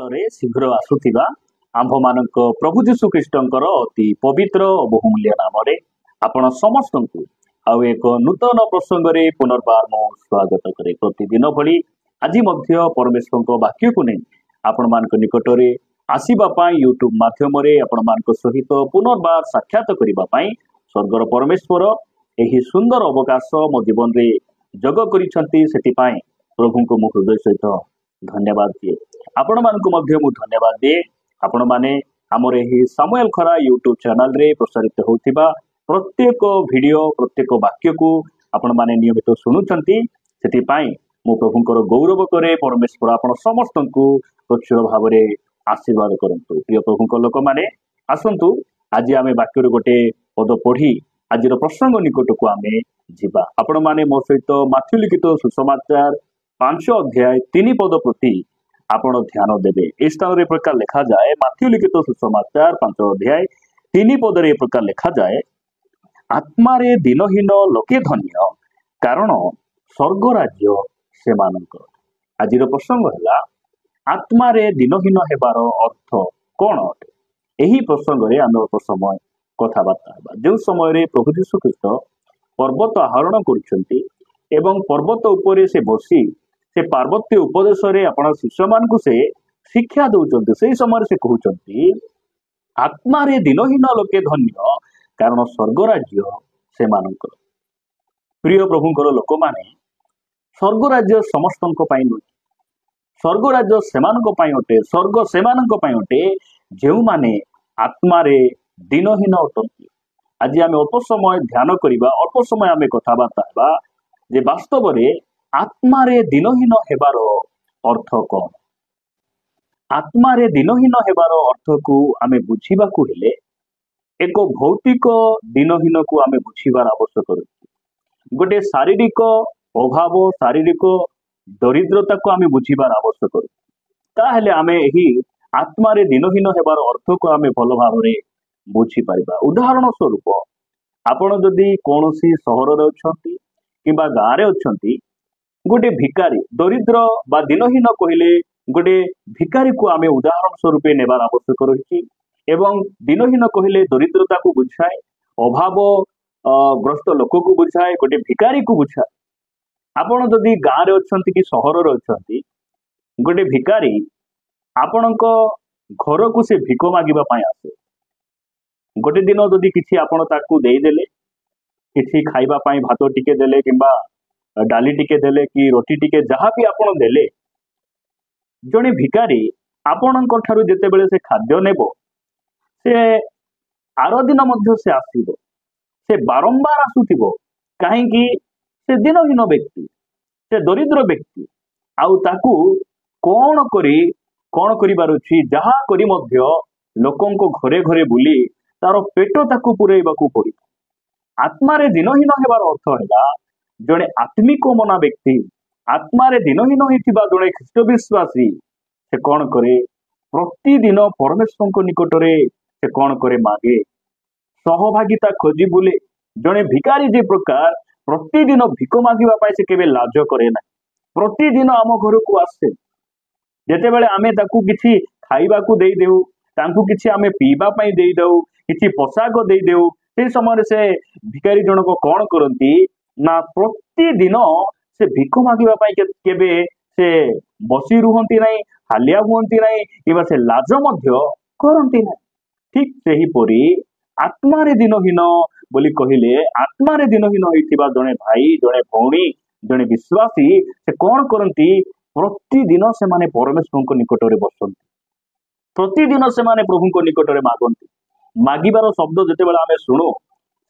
କାଳରେ ଶୀଘ୍ର ଆସୁଥିବା ଆମ୍ଭମାନଙ୍କ ପ୍ରଭୁ ଯୀଶୁ ଖ୍ରୀଷ୍ଟଙ୍କର ଅତି ପବିତ୍ର ଓ ବହୁମୂଲ୍ୟ ନାମରେ ଆପଣ ସମସ୍ତଙ୍କୁ ଆଉ ଏକ ନୂତନ ପ୍ରସଙ୍ଗରେ ପୁନର୍ବାର ମୁଁ ସ୍ୱାଗତ କରେ। ପ୍ରତିଦିନ ଭଳି ଆଜି ମଧ୍ୟ ପରମେଶ୍ୱରଙ୍କ ବାକ୍ୟକୁ ନେଇ ଆପଣମାନଙ୍କ ନିକଟରେ ଆସିବା ପାଇଁ ୟୁଟ୍ୟୁବ ମାଧ୍ୟମରେ ଆପଣମାନଙ୍କ ସହିତ ପୁନର୍ବାର ସାକ୍ଷାତ କରିବା ପାଇଁ ସ୍ୱର୍ଗର ପରମେଶ୍ୱର ଏହି ସୁନ୍ଦର ଅବକାଶ ମୋ ଜୀବନରେ ଯୋଗ କରିଛନ୍ତି। ସେଥିପାଇଁ ପ୍ରଭୁଙ୍କୁ ମୁଁ ହୃଦୟ ସହିତ ଧନ୍ୟବାଦ ଦିଏ। ଆପଣ ମାନଙ୍କୁ ମଧ୍ୟ ମୁଁ ଧନ୍ୟବାଦ ଦିଏ। ଆପଣ ମାନେ ଆମର ଏହି ସାମୁଏଲ ଖରା ୟୁଟ୍ୟୁବ ଚ୍ୟାନେଲରେ ପ୍ରସାରିତ ହେଉଥିବା ପ୍ରତ୍ୟେକ ଭିଡ଼ିଓ ପ୍ରତ୍ୟେକ ବାକ୍ୟକୁ ଆପଣ ମାନେ ନିୟମିତ ଶୁଣୁଛନ୍ତି। ସେଥିପାଇଁ ମୁଁ ପ୍ରଭୁଙ୍କର ଗୌରବ କରେ। ପରମେଶ୍ୱର ଆପଣ ସମସ୍ତଙ୍କୁ ପ୍ରଚୁର ଭାବରେ ଆଶୀର୍ବାଦ କରନ୍ତୁ। ପ୍ରିୟ ପ୍ରଭୁଙ୍କ ଲୋକମାନେ, ଆସନ୍ତୁ ଆଜି ଆମେ ବାକ୍ୟରୁ ଗୋଟେ ପଦ ପଢ଼ି ଆଜିର ପ୍ରସଙ୍ଗ ନିକଟକୁ ଆମେ ଯିବା। ଆପଣ ମାନେ ମୋ ସହିତ ମାଥ୍ୟୁ ଲିଖିତ ସୁସମାଚାର 5 ଅଧ୍ୟାୟ 3 ପଦ ପ୍ରତି ଆପଣ ଧ୍ୟାନ ଦେବେ। এই ସ୍ଥାନରେ ଏ ପ୍ରକାର ଲେଖାଯାଏ, ମାଥ୍ୟୁ ଲିଖିତ ସୁସମାଚାର 5 ଅଧ୍ୟାୟ 3 ପଦରେ ଏ ପ୍ରକାର ଲେଖାଯାଏ, ଆତ୍ମାରେ ଦିନହୀନ ଲୋକେ ଧନ୍ୟ, କାରଣ ସ୍ୱର୍ଗ ରାଜ୍ୟ ସେମାନଙ୍କର। ଆଜିର ପ୍ରସଙ୍ଗ ହେଲା ଆତ୍ମାରେ ଦିନହୀନ ହେବାର ଅର୍ଥ କ'ଣ ଅଟେ। ଏହି ପ୍ରସଙ୍ଗରେ ଆମେ ଅଳ୍ପ ସମୟ କଥାବାର୍ତ୍ତା ହେବା। ଯେଉଁ ସମୟରେ ପ୍ରଭୁ ଯୀଶୁ ଖ୍ରୀଷ୍ଟ ପର୍ବତ ଆରୋହଣ କରୁଛନ୍ତି ଏବଂ ପର୍ବତ ଉପରେ ସେ ବସି ସେ ପାର୍ବତ୍ୟ ଉପଦେଶରେ ଆପଣ ଶିଷ୍ୟମାନଙ୍କୁ ସେ ଶିକ୍ଷା ଦଉଛନ୍ତି, ସେହି ସମୟରେ ସେ କହୁଛନ୍ତି ଆତ୍ମାରେ ଦିନହୀନ ଲୋକେ ଧନ୍ୟ, କାରଣ ସ୍ୱର୍ଗ ରାଜ୍ୟ ସେମାନଙ୍କର। ପ୍ରିୟ ପ୍ରଭୁଙ୍କର ଲୋକମାନେ, ସ୍ୱର୍ଗ ରାଜ୍ୟ ସମସ୍ତଙ୍କ ପାଇଁ ନୁହେଁ। ସ୍ୱର୍ଗ ରାଜ୍ୟ ସେମାନଙ୍କ ପାଇଁ ଅଟେ, ସ୍ୱର୍ଗ ସେମାନଙ୍କ ପାଇଁ ଅଟେ ଯେଉଁମାନେ ଆତ୍ମାରେ ଦିନହୀନ ଅଟନ୍ତି। ଆଜି ଆମେ ଅଳ୍ପ ସମୟ ଧ୍ୟାନ କରିବା, ଅଳ୍ପ ସମୟ ଆମେ କଥାବାର୍ତ୍ତା ହେବା ଯେ ବାସ୍ତବରେ ଆତ୍ମାରେ ଦିନହୀନ ହେବାର ଅର୍ଥ କ'ଣ। ଆତ୍ମାରେ ଦିନହୀନ ହେବାର ଅର୍ଥକୁ ଆମେ ବୁଝିବାକୁ ହେଲେ ଏକ ଭୌତିକ ଦିନହୀନକୁ ଆମେ ବୁଝିବାର ଆବଶ୍ୟକ ରହିଛି। ଗୋଟେ ଶାରୀରିକ ଅଭାବ, ଶାରୀରିକ ଦରିଦ୍ରତାକୁ ଆମେ ବୁଝିବାର ଆବଶ୍ୟକ ରହିଛି। ତାହେଲେ ଆମେ ଏହି ଆତ୍ମାରେ ଦିନହୀନ ହେବାର ଅର୍ଥକୁ ଆମେ ଭଲ ଭାବରେ ବୁଝିପାରିବା। ଉଦାହରଣ ସ୍ୱରୂପ, ଆପଣ ଯଦି କୌଣସି ସହରରେ ଅଛନ୍ତି କିମ୍ବା ଗାଁରେ ଅଛନ୍ତି, ଗୋଟେ ଭିକାରୀ, ଦରିଦ୍ର ବା ଦିନହୀନ କହିଲେ ଗୋଟେ ଭିକାରୀକୁ ଆମେ ଉଦାହରଣ ସ୍ୱରୂପ ନେବାର ଆବଶ୍ୟକ ରହିଛି। ଏବଂ ଦିନହୀନ କହିଲେ ଦରିଦ୍ରତାକୁ ବୁଝାଏ, ଅଭାବ ଗ୍ରସ୍ତ ଲୋକକୁ ବୁଝାଏ, ଗୋଟେ ଭିକାରୀକୁ ବୁଝାଏ। ଆପଣ ଯଦି ଗାଁରେ ଅଛନ୍ତି କି ସହରରେ ଅଛନ୍ତି, ଗୋଟେ ଭିକାରୀ ଆପଣଙ୍କ ଘରକୁ ସେ ଭିକ ମାଗିବା ପାଇଁ ଆସେ। ଗୋଟେ ଦିନ ଯଦି କିଛି ଆପଣ ତାକୁ ଦେଇଦେଲେ, କିଛି ଖାଇବା ପାଇଁ ଭାତ ଟିକେ ଦେଲେ କିମ୍ବା ଡାଲି ଟିକେ ଦେଲେ କି ରୋଟି ଟିକେ ଯାହା ବି ଆପଣ ଦେଲେ, ଜଣେ ଭିକାରୀ ଆପଣଙ୍କ ଠାରୁ ଯେତେବେଳେ ସେ ଖାଦ୍ୟ ନେବ, ସେ ଆର ଦିନ ମଧ୍ୟ ସେ ଆସିବ, ସେ ବାରମ୍ବାର ଆସୁଥିବ। କାହିଁକି? ସେ ଦିନହୀନ ବ୍ୟକ୍ତି, ସେ ଦରିଦ୍ର ବ୍ୟକ୍ତି, ଆଉ ତାକୁ କଣ କରିବାର ଅଛି, ଯାହା କରି ମଧ୍ୟ ଲୋକଙ୍କ ଘରେ ଘରେ ବୁଲି ତାର ପେଟ ତାକୁ ପୁରେଇବାକୁ ପଡିବ। ଆତ୍ମାରେ ଦିନହୀନ ହେବାର ଅର୍ଥ ହେଲା ଜଣେ ଆତ୍ମିକ ମନା ବ୍ୟକ୍ତି, ଆତ୍ମାରେ ଦିନହୀନ ହେଇଥିବା ଜଣେ ଖ୍ରୀଷ୍ଟ ବିଶ୍ୱାସୀ, ସେ କଣ କରେ? ପ୍ରତିଦିନ ପରମେଶ୍ୱରଙ୍କ ନିକଟରେ ସେ କଣ କରେ? ମାଗେ, ସହଭାଗିତା ଖୋଜି ବୁଲେ। ଜଣେ ଭିକାରୀ ଯେ ପ୍ରକାର ପ୍ରତିଦିନ ଭିକ ମାଗିବା ପାଇଁ ସେ କେବେ ଲାଜ କରେ ନାହିଁ। ପ୍ରତିଦିନ ଆମ ଘରକୁ ଆସେ। ଯେତେବେଳେ ଆମେ ତାକୁ କିଛି ଖାଇବାକୁ ଦେଇଦେଉ, ତାଙ୍କୁ କିଛି ଆମେ ପିଇବା ପାଇଁ ଦେଇଦେଉ, କିଛି ପୋଷାକ ଦେଇଦେଉ, ସେଇ ସମୟରେ ସେ ଭିକାରୀ ଜଣକ କଣ କରନ୍ତି ନା ପ୍ରତିଦିନ ସେ ଭିକ ମାଗିବା ପାଇଁ କେବେ ସେ ବସି ରୁହନ୍ତି ନାହିଁ, ହାଲିଆ ହୁଅନ୍ତି ନାହିଁ, କିମ୍ବା ସେ ଲାଜ ମଧ୍ୟ କରନ୍ତି ନାହିଁ। ଠିକ ସେହିପରି ଆତ୍ମାରେ ଦିନହୀନ ବୋଲି କହିଲେ, ଆତ୍ମାରେ ଦିନହୀନ ହେଇଥିବା ଜଣେ ଭାଇ, ଜଣେ ଭଉଣୀ, ଜଣେ ବିଶ୍ୱାସୀ, ସେ କଣ କରନ୍ତି? ପ୍ରତିଦିନ ସେମାନେ ପରମେଶ୍ୱରଙ୍କ ନିକଟରେ ବସନ୍ତି। ପ୍ରତିଦିନ ସେମାନେ ପ୍ରଭୁଙ୍କ ନିକଟରେ ମାଗନ୍ତି। ମାଗିବାର ଶବ୍ଦ ଯେତେବେଳେ ଆମେ ଶୁଣୁ,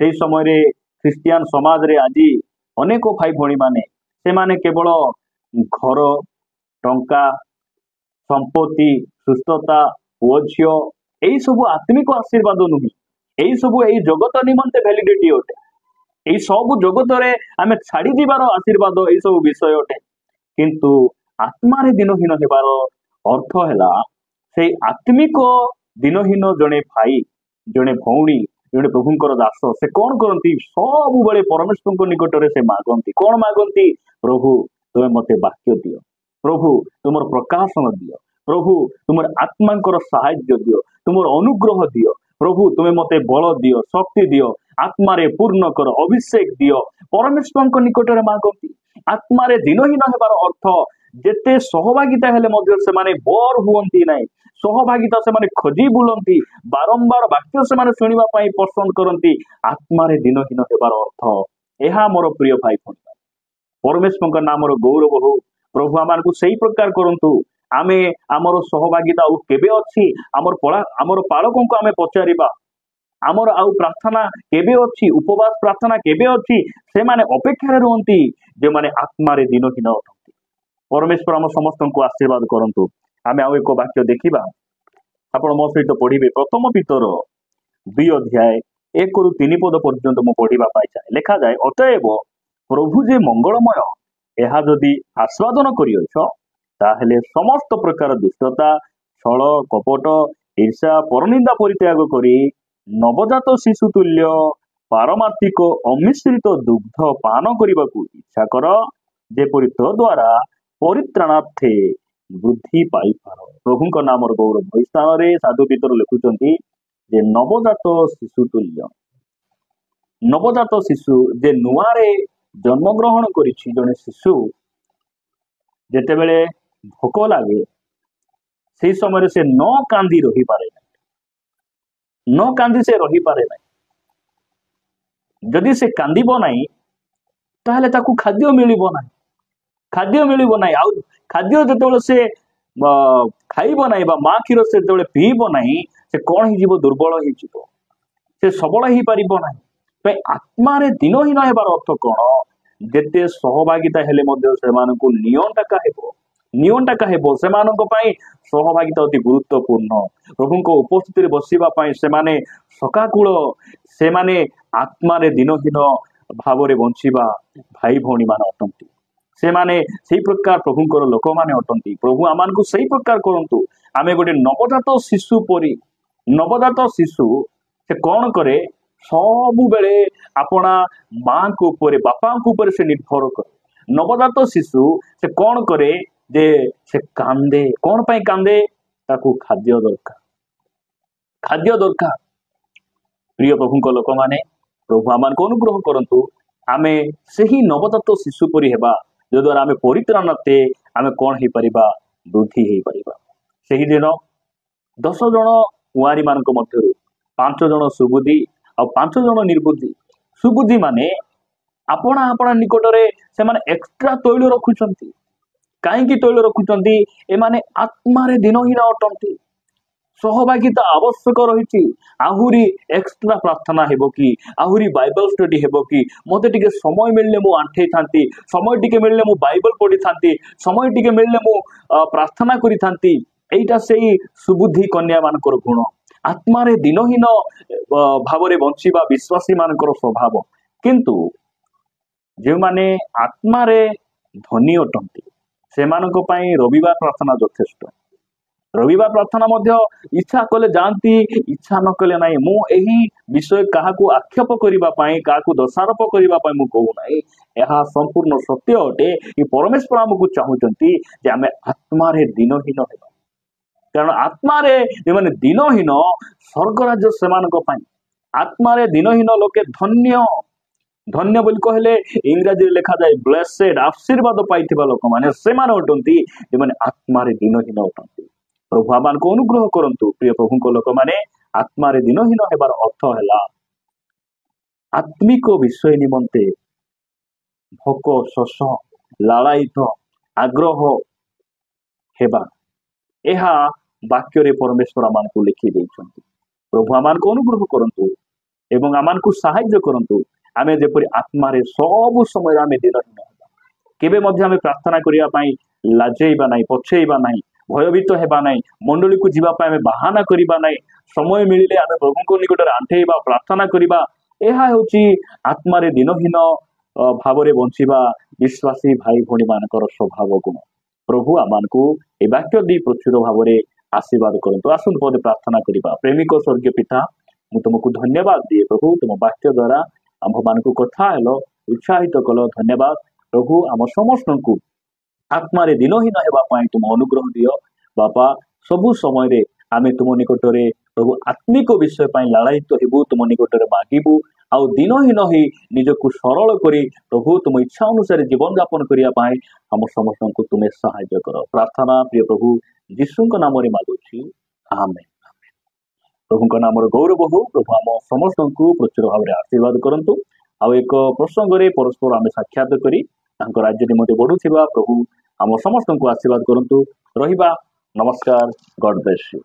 ସେହି ସମୟରେ ଖ୍ରୀଷ୍ଟିଆନ ସମାଜରେ ଆଜି ଅନେକ ଭାଇ ଭଉଣୀ ମାନେ, ସେମାନେ କେବଳ ଘର, ଟଙ୍କା, ସମ୍ପତ୍ତି, ସୁସ୍ଥତା, ପୁଅ ଝିଅ, ଏଇ ସବୁ ଆତ୍ମିକ ଆଶୀର୍ବାଦ ନୁହେଁ। ଏଇ ସବୁ ଏଇ ଜଗତ ନିମନ୍ତେ ଭ୍ୟାଲିଡିଟି ଅଟେ। ଏଇ ସବୁ ଜଗତରେ ଆମେ ଛାଡିଯିବାର ଆଶୀର୍ବାଦ ଏଇ ସବୁ ବିଷୟ ଅଟେ। କିନ୍ତୁ ଆତ୍ମାରେ ଦିନହୀନ ହେବାର ଅର୍ଥ ହେଲା ସେଇ ଆତ୍ମିକ ଦିନହୀନ ଜଣେ ଭାଇ, ଜଣେ ଭଉଣୀ, ଜଣେ ପ୍ରଭୁଙ୍କର ଦାସ, ସେ କଣ କରନ୍ତି? ସବୁବେଳେ ପରମେଶ୍ୱରଙ୍କ ନିକଟରେ ସେ ମାଗନ୍ତି। କଣ ମାଗନ୍ତି? ପ୍ରଭୁ ତୁମେ ମତେ ବାକ୍ୟ ଦିଅ, ପ୍ରଭୁ ତୁମର ପ୍ରକାଶନ ଦିଅ, प्रभु तुम आत्मा साहाय्य दियो, तुम अनुग्रह दियो प्रभु, तुम्हें मते बल दियो, शक्ति दियो, आत्मारे पूर्ण कर, अभिषेक दियो परमेश्वर निकटरे मागती। आत्मारे दिनहीन हेबार अर्थ जेते सहभागिता हेले मध्य से माने बोर हुअंती नाही, सहभागिता से माने खोजी बुलंती, बारंबार वाक्य से माने सुनिबा पई पसंद करंती। आत्मारे दिनहीन हेबार अर्थ एहा मोर प्रिय भाई भणी परमेश्वर नाम गौरव हो। प्रभु आम को सही प्रकार करंतु। आमे आमर सहभागिता आउ केबे अछि, आमर पालकों को आमे पचारिबा आमर आउ प्रार्थना केबे अछि, उपवास प्रार्थना केबे अछि, से माने अपेक्षा रुहंती जे माने आत्मारे दिनहीन अटंती। परमेश्वर आम समस्त को आशीर्वाद करंतु। आमे आउ एक वाक्य देखिबा, आपण मो सहित पढ़िबे प्रथम पीतर 2 अध्याय 1 रु 3 पद पर्यंत मो पढ़िबा पाई चाहे। लिखा जाए, अतएव प्रभु जे मंगलमय एहा जदि आस्वादन करियछ ताहेले समस्त प्रकार दुष्टता, छल, कपट, ईर्षा, परनिंदा परित्याग करी नवजात शिशु तुल्य पारमार्थिक अमिश्रित दुग्ध पान करने इच्छा कर, जेपरि तो द्वारा परित्राणार्थे वृद्धि पाई पार। प्रभु नाम गौरव। स्थान में साधु पीतर लिखुंट जे नवजात शिशु तुल्य, नवजात शिशु जे नुआरे जन्मग्रहण करिछि जने शिशु जेतेबेले भोक लगे से समय से न कांदी रही पारे, न कांदी से रही पारे ना। जदि से कांदीब नाही ताहले ताकू खाद्य मिलिबो नाही, खाद्य मिलिबो नाही। आउ खाद्य जेतेबेले से खाइबो नाही बा मां क्षीर से जेतेबेले पीइबो नाही, से कोन हि जीवो, दुर्बल हि जीवो, से सबल हि पारिबो नाही। तो आत्मा रे दिनहीन हेबार अर्थ कोन, जेते सहभागिता हेले मध्य सेमानकु नियंटा हेबो, नियंटा हेबो सेमानक पई सहभागिता अति गुरुत्वपूर्ण। प्रभुको उपस्थिति रे बसिबा पई सेमाने सकाकूल, सेमाने आत्मा रे दिनहीन भावरे बंचिबा भाई भौणी मान अटंती। सेमाने सेही प्रकार प्रभुଙ୍କର लोक माने अटंती। प्रभु आमानकु सेही प्रकार करंतु। आमे गोटे नवजात शिशु परी, नवजात शिशु से कौन करे, सबु बेले अपना मां को ऊपर, बापा को ऊपर से निर्भर करे। नवजात शिशु से कौन करे जे से कांदे, कौन पाई कांदे, ताकू खाद्य दरकार, खाद्य दरकार। प्रिय प्रभुଙ୍କ लोक माने प्रभु आमान को अनुग्रह करंतु। आमे सेही नवजात शिशु परी हेबा, जो द्वारा आमे परित्राणार्थे आमे कौन ही परिबा, वृद्धि ही परिबा। सेही दिन 10 जन कुआरी मानक मध्यरु 5 जन सुबुद्धि और 5 जन निर्बुद्धि। सुबुद्धि माने आपना आपना निकटरे से माने एक्स्ट्रा तैल रखुचंती। काईकि तैल रखुचंती, ए माने आत्मा रे दिनहीन अटंती। सहभागिता आवश्यक रही। आहुरी एक्स्ट्रा प्रार्थना हेबो कि, आहुरी बाइबल स्टडी हेबो कि, मते टिके समय मिलले मु आंठे थांती, समय टिके मिलले मु बाइबल पढ़ी थांती, समय टिके मिलले मु प्रार्थना करी थांती। एइटा सेही सुबुद्धि कन्या मानकर गुण। आत्मा रे दिनहीन भावरे बंचिबा विश्वासी मानकर स्वभाव। किंतु जे माने आत्मा रे धनी अटंती सेमानक पई रविवार प्रार्थना यथेष्ट। रविवार प्रार्थना मध्य इच्छा कले जानती, इच्छा न कले नाही। मु एही विषय काहाकू आक्षेप करिबा पई, काहाकू दोषारोप करिबा पई मु कहू नाही। एहा संपूर्ण सत्य अटे कि परमेश्वर हमकु चाहुचंती जे आमे आत्मा रे दिनहीन हेबा। कारण आत्मा रे जे माने दिनहीन स्वर्ग राज्य सेमानक पई। आत्मा रे दिनहीन लोके धन्य, धन्य बोली कहले इंग्रजी लिखा जाए ब्लेसेड, आशीर्वाद पाइथिबा लोक माने सेमान अटंती जे माने आत्मा रे दिनहीन अटंती। प्रभु आमान को अनुग्रह करंतु। प्रिय प्रभु को लोक माने आत्मा रे दिनहीन हेबार अर्थ हैला आत्मिक विषय निमंते भोक, शोष, लालायित, आग्रह हेबा। एहा वाक्य रे परमेश्वर आमान को लिखि दैछंती। प्रभु आमान को अनुग्रह करंतु एवं आमान को सहाय्य करंतु। आमे जेपरि आत्मा रे सब समय आमे दिनहीन हेबा। केबे मध्य आमे प्रार्थना करिया पई लाजेइबा नाही, पछेइबा नाही, भयभीत हेबा नाही, मंडली को जीवा पाए बाहाना करिबा नाही। समय मिलिले आमे प्रभुको निकटरे आंठेइबा, प्रार्थना करिबा। एहा होची आत्मा रे दिनहीन भावरे बंचिबा विश्वासी भाई भौणी मानकर स्वभाव गुण। प्रभु आमानकु ए वाक्य दी प्रचुर भावरे आशीर्वाद करंतु। आसुन पदे प्रार्थना करिबा। प्रेमिक स्वर्गीय पिता, मु तुमको धन्यवाद दिए प्रभु, तुम वाक्य द्वारा आम मानकु कथा हेलो, उत्साहित कलो। धन्यवाद प्रभु। आम समस्तंकु आत्मा रे दिनहीन हेबा पई तुम अनुग्रह दियो। बापा सबु समय आमे तुम निकटरे प्रभु आत्मिक विषय लालायित हेबु तुम निकटरे मागिबु आउ दिनहीन ही निजकु सरल करी प्रभु तुम इच्छा अनुसार जीवन यापन करने हम समस्त को तुम्हें सहायता कर प्रार्थना प्रिय प्रभु यीशु नाम मागुछि आमेन। प्रभु नाम गौरव हो प्रभु आम समस्त को प्रचुर भाव में आशीर्वाद करंतु आउ एक प्रसंग में परस्पर आम साक्षात करी राज्य निमंते बढ़ुवा प्रभु आम समस्त को आशीर्वाद करंतु रहिबा। नमस्कार। God bless you.